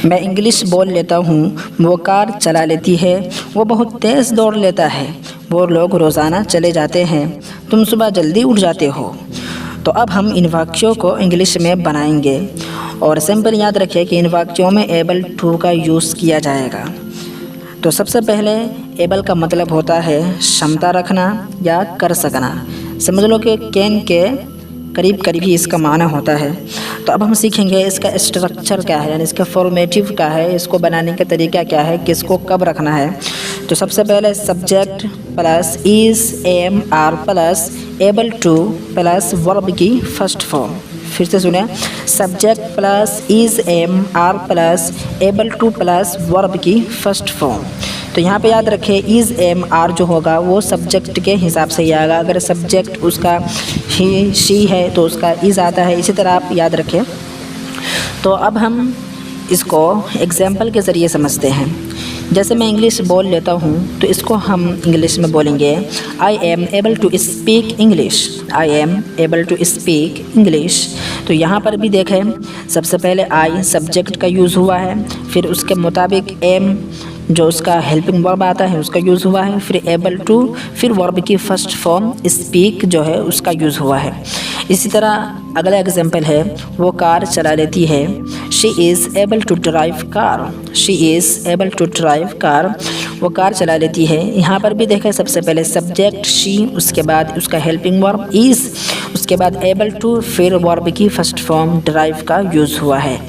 मैं इंग्लिश बोल लेता हूँ, वो कार चला लेती है, वो बहुत तेज़ दौड़ लेता है, वो लोग रोज़ाना चले जाते हैं, तुम सुबह जल्दी उठ जाते हो। तो अब हम इन वाक्यों को इंग्लिश में बनाएंगे और सिंपल याद रखिए कि इन वाक्यों में एबल टू का यूज़ किया जाएगा। तो सबसे पहले एबल का मतलब होता है क्षमता रखना या कर सकना। समझ लो कि कैन के करीब करीब ही इसका माना होता है। तो अब हम सीखेंगे इसका स्ट्रक्चर क्या है, यानी इसका फॉर्मेटिव क्या है, इसको बनाने का तरीका क्या है, किसको कब रखना है। तो सबसे पहले subject plus is am are plus able to plus verb की फर्स्ट फॉर्म। फिर से सुने, subject plus is am are plus able to plus verb की फर्स्ट फॉर्म। तो यहाँ पे याद रखें इज़ एम आर जो होगा वो सब्जेक्ट के हिसाब से ही आएगा। अगर सब्जेक्ट उसका ही शी है तो उसका इज़ आता है। इसी तरह आप याद रखें। तो अब हम इसको एग्जाम्पल के ज़रिए समझते हैं। जैसे मैं इंग्लिश बोल लेता हूँ तो इसको हम इंग्लिश में बोलेंगे I am able to speak English. I am able to speak English. तो यहाँ पर भी देखें, सबसे पहले आई सब्जेक्ट का यूज़ हुआ है, फिर उसके मुताबिक एम जो उसका हेल्पिंग वर्ब आता है उसका यूज़ हुआ है, फिर एबल टू, फिर वर्ब की फर्स्ट फॉर्म स्पीक जो है उसका यूज़ हुआ है। इसी तरह अगला एग्जाम्पल है वो कार चला लेती है। She is able to drive car. She is able to drive car. वो कार चला लेती है। यहाँ पर भी देखें, सबसे पहले सब्जेक्ट शी, उसके बाद उसका हेल्पिंग वर्ब इज़, उसके बाद एबल टू, फिर वर्ब की फर्स्ट फॉर्म ड्राइव का यूज़ हुआ है।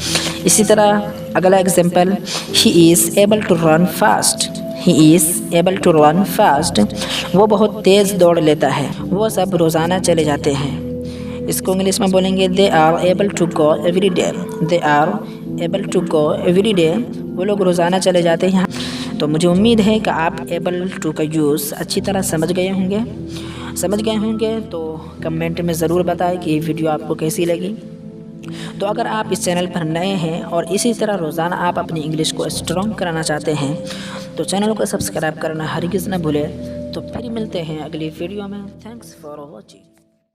इसी तरह अगला example, he is able to run fast. He is able to run fast. वो बहुत तेज़ दौड़ लेता है, वो सब रोज़ाना चले जाते हैं। इसको इंग्लिश में बोलेंगे they are able to go every day. They are able to go every day. वो लोग रोज़ाना चले जाते हैं। तो मुझे उम्मीद है कि आप एबल टू का यूज़ अच्छी तरह समझ गए होंगे। तो कमेंट में ज़रूर बताएं कि ये वीडियो आपको कैसी लगी। तो अगर आप इस चैनल पर नए हैं और इसी तरह रोज़ाना आप अपनी इंग्लिश को स्ट्रॉन्ग कराना चाहते हैं तो चैनल को सब्सक्राइब करना हरगिज़ न भूलें। तो फिर मिलते हैं अगली वीडियो में। Thanks for watching.